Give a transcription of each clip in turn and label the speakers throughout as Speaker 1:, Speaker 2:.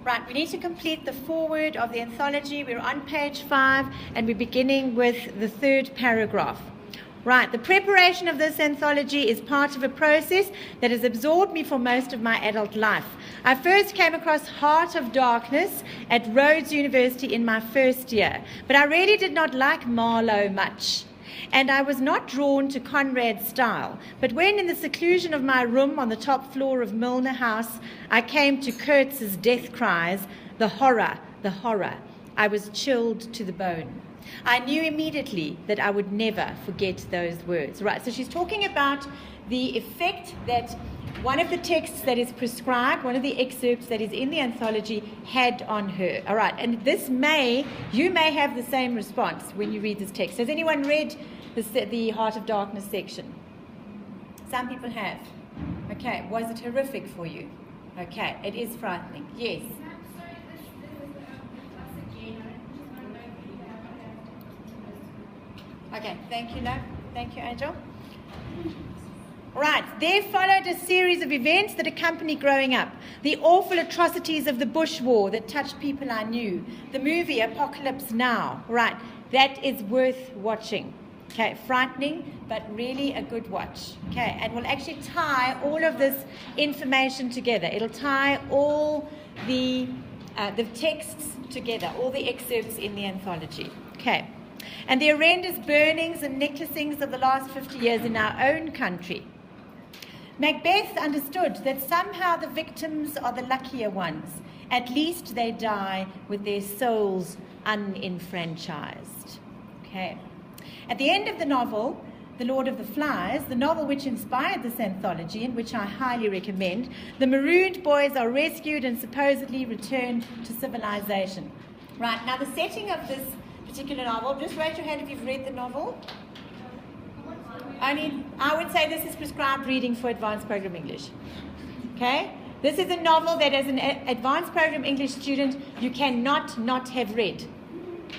Speaker 1: Right, we need to complete the foreword of the anthology. We're on page 5 and we're beginning with the 3rd paragraph. Right, the preparation of this anthology is part of a process that has absorbed me for most of my adult life. I first came across Heart of Darkness at Rhodes University in my first year, but I really did not like Marlowe much. And I was not drawn to Conrad's style. But when in the seclusion of my room on the top floor of Milner House, I came to Kurtz's death cries, the horror, I was chilled to the bone. I knew immediately that I would never forget those words. Right, so she's talking about the effect that one of the texts that is prescribed, one of the excerpts that is in the anthology had on her. All right, and you may have the same response when you read this text. Has anyone read the Heart of Darkness section? Some people have. Okay, was it horrific for you? Okay, it is frightening. Yes. Okay, thank you, love. Thank you, Angel. Right, there followed a series of events that accompanied growing up. The awful atrocities of the Bush War that touched people I knew. The movie Apocalypse Now. Right, that is worth watching. Okay, frightening, but really a good watch. Okay, and we'll actually tie all of this information together. It'll tie all the texts together, all the excerpts in the anthology. Okay, and the horrendous burnings and necklacings of the last 50 years in our own country. Macbeth understood that somehow the victims are the luckier ones. At least they die with their souls unenfranchised. Okay. At the end of the novel, The Lord of the Flies, the novel which inspired this anthology and which I highly recommend, the marooned boys are rescued and supposedly returned to civilization. Right, now the setting of this particular novel, just raise your hand if you've read the novel. I would say this is prescribed reading for advanced program English. Okay? This is a novel that as an advanced program English student, you cannot not have read.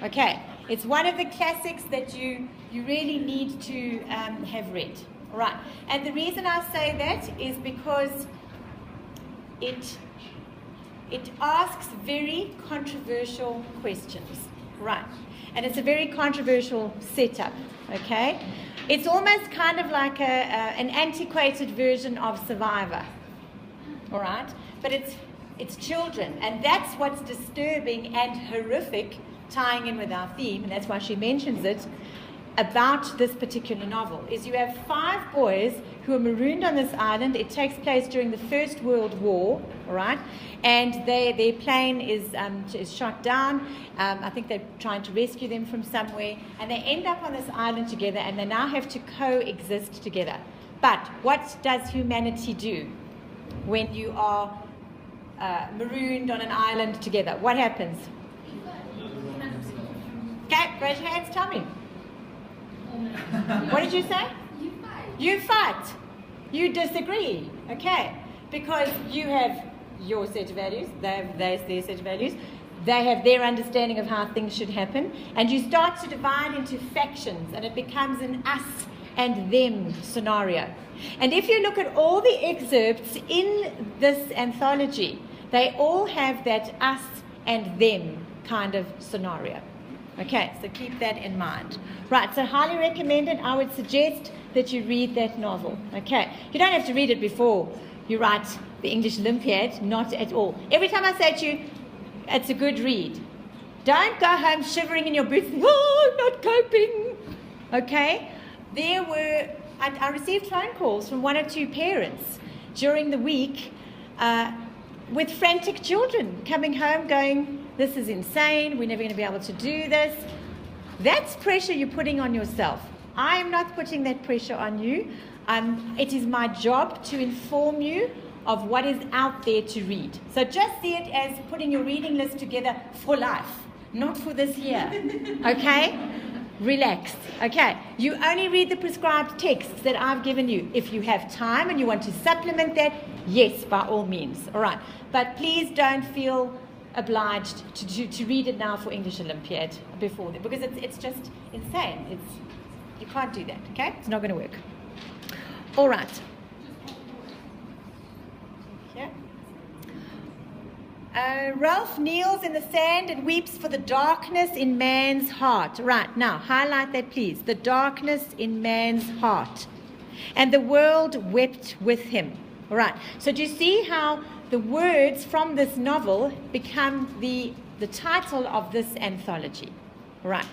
Speaker 1: Okay? It's one of the classics that you really need to have read. All right. And the reason I say that is because it asks very controversial questions. Right. And it's a very controversial setup. Okay? It's almost kind of like an antiquated version of Survivor. All right? But it's children. And that's what's disturbing and horrific, tying in with our theme, and that's why she mentions it, about this particular novel, is you have 5 boys who are marooned on this island. It takes place during the First World War, all right? And their plane is shot down. I think they're trying to rescue them from somewhere, and they end up on this island together, and they now have to coexist together. But what does humanity do when you are marooned on an island together? What happens? Okay, raise your hands, tell me. What did you say? You fight. You disagree. Okay, because you have your set of values, they have their set of values, they have their understanding of how things should happen, and you start to divide into factions, and it becomes an us and them scenario. And if you look at all the excerpts in this anthology, they all have that us and them kind of scenario. Okay, so keep that in mind. Right, so highly recommended. I would suggest that you read that novel. Okay, you don't have to read it before you write the English Olympiad, not at all. Every time I say to you, it's a good read. Don't go home shivering in your boots, oh, I'm not coping. Okay, I received phone calls from 1 or 2 parents during the week with frantic children coming home going, this is insane, we're never going to be able to do this. That's pressure you're putting on yourself. I am not putting that pressure on you. It is my job to inform you of what is out there to read. So just see it as putting your reading list together for life, not for this year. Okay? Relax. Okay? You only read the prescribed texts that I've given you. If you have time and you want to supplement that, yes, by all means. All right. But please don't feel obliged to read it now for English Olympiad before that, because it's just insane. You can't do that, okay? It's not going to work. All right. Yeah. Ralph kneels in the sand and weeps for the darkness in man's heart. Right, now, highlight that, please. The darkness in man's heart. And the world wept with him. All right, so do you see how the words from this novel become the title of this anthology? All right,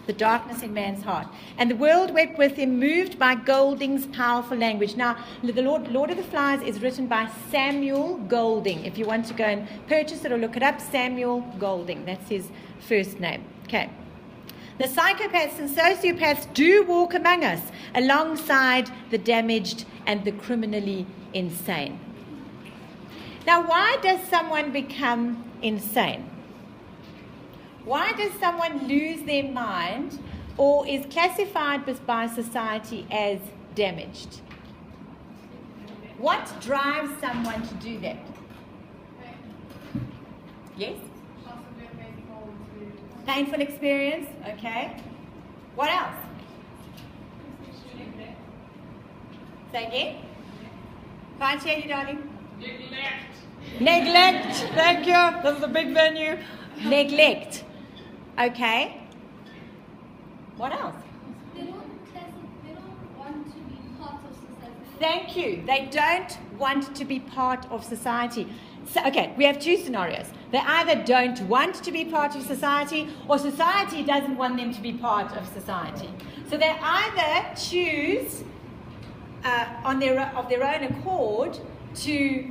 Speaker 1: the darkness in man's heart. And the world wept with him, moved by Golding's powerful language. Now, the Lord of the Flies is written by Samuel Golding. If you want to go and purchase it or look it up, Samuel Golding. That's his first name. Okay. The psychopaths and sociopaths do walk among us alongside the damaged and the criminally insane. Now, why does someone become insane? Why does someone lose their mind or is classified by society as damaged? What drives someone to do that? Yes? Painful experience, okay. What else? Say again? Can't hear you, darling. Neglect, thank you. This is a big venue. Neglect. Okay. What else?
Speaker 2: They don't want to be part of society.
Speaker 1: Thank you. They don't want to be part of society. So, okay, we have two scenarios. They either don't want to be part of society or society doesn't want them to be part of society. So they either choose of their own accord to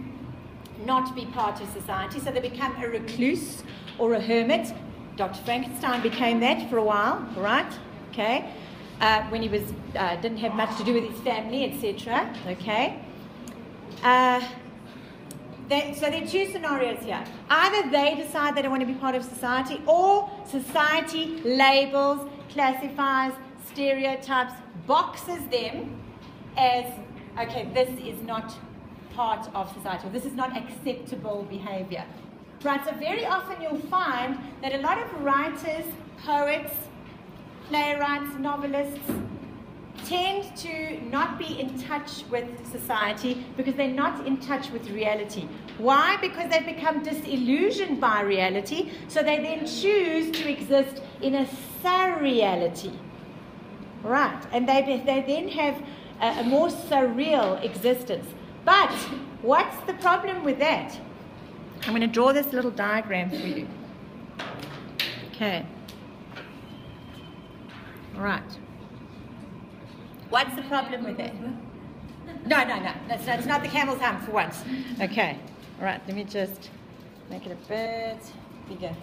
Speaker 1: not be part of society, so they become a recluse or a hermit. Dr. Frankenstein became that for a while, right? Okay, when he was didn't have much to do with his family, etc. Okay. So there are two scenarios here. Either they decide they don't want to be part of society, or society labels, classifies, stereotypes, boxes them as, okay, this is not part of society, or this is not acceptable behavior. Right, so very often you'll find that a lot of writers, poets, playwrights, novelists tend to not be in touch with society because they're not in touch with reality. Why? Because they've become disillusioned by reality, so they then choose to exist in a surreality. Right, and they then have a more surreal existence. But what's the problem with that? I'm going to draw this little diagram for you. Okay. All right. What's the problem with that? No. That's not the camel's hump for once. Okay. All right. Let me just make it a bit bigger.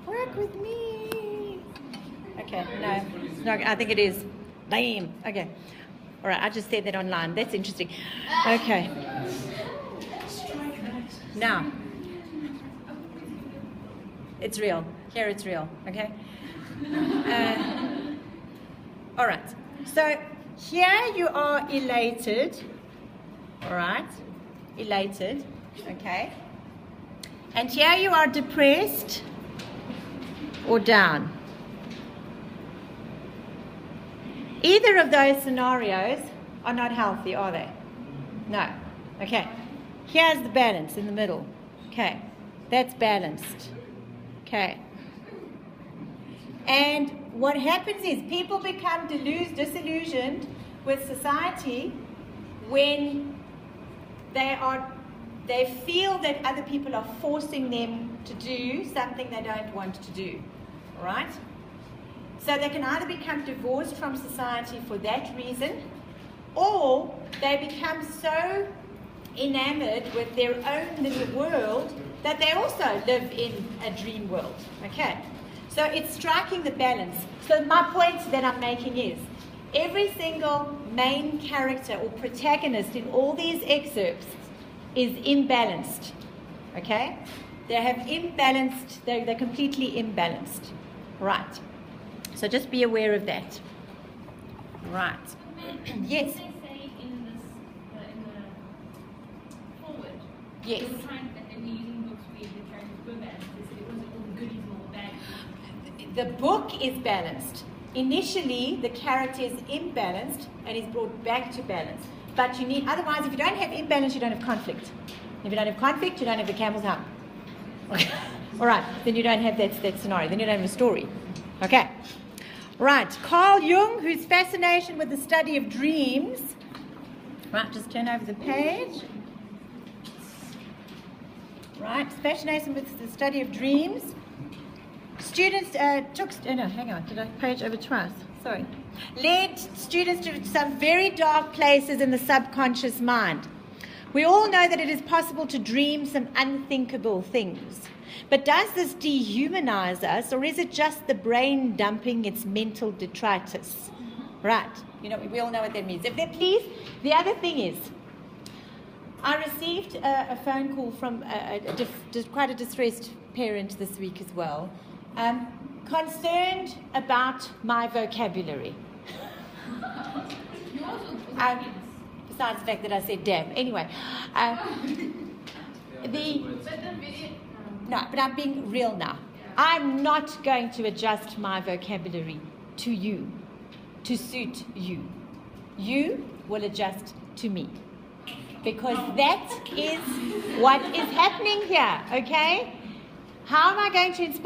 Speaker 1: Work with me. Okay. No, I think it is. Lame. Okay. All right. I just said that online. That's interesting. Okay. Now, it's real. Here it's real. Okay. All right. So here you are elated. All right. Elated. Okay. And here you are depressed or down. Either of those scenarios are not healthy, are they? No. Okay. Here's the balance in the middle. Okay. That's balanced. Okay. And what happens is people become disillusioned with society when they feel that other people are forcing them to do something they don't want to do. All right? So they can either become divorced from society for that reason, or they become so enamored with their own little world that they also live in a dream world. Okay? So it's striking the balance. So my point that I'm making is, every single main character or protagonist in all these excerpts is imbalanced. Okay? They have imbalanced, they're completely imbalanced. Right. So just be aware of that. Right. Yes.
Speaker 2: They say in the forward.
Speaker 1: Yes.
Speaker 2: They were trying that they were using books where the characters were balanced. They said it wasn't all the goodies and all the bad.
Speaker 1: The book is balanced. Initially, the character is imbalanced and is brought back to balance. But you need, otherwise, if you don't have imbalance, you don't have conflict. If you don't have conflict, you don't have the camel's hump. Okay. All right, then you don't have that scenario. Then you don't have a story. Okay. Right, Carl Jung, whose fascination with the study of dreams. Right, just turn over the page. Right, fascination with the study of dreams. Students hang on, did I page over twice? Sorry. Led students to some very dark places in the subconscious mind. We all know that it is possible to dream some unthinkable things. But does this dehumanize us, or is it just the brain dumping its mental detritus? Right, we all know what that means. If they're pleased, the other thing is, I received a phone call from quite a distressed parent this week as well, concerned about my vocabulary. Besides the fact that I said damn. Anyway, no, but I'm being real now. I'm not going to adjust my vocabulary to you, to suit you. You will adjust to me. Because that is what is happening here, okay? How am I going to inspire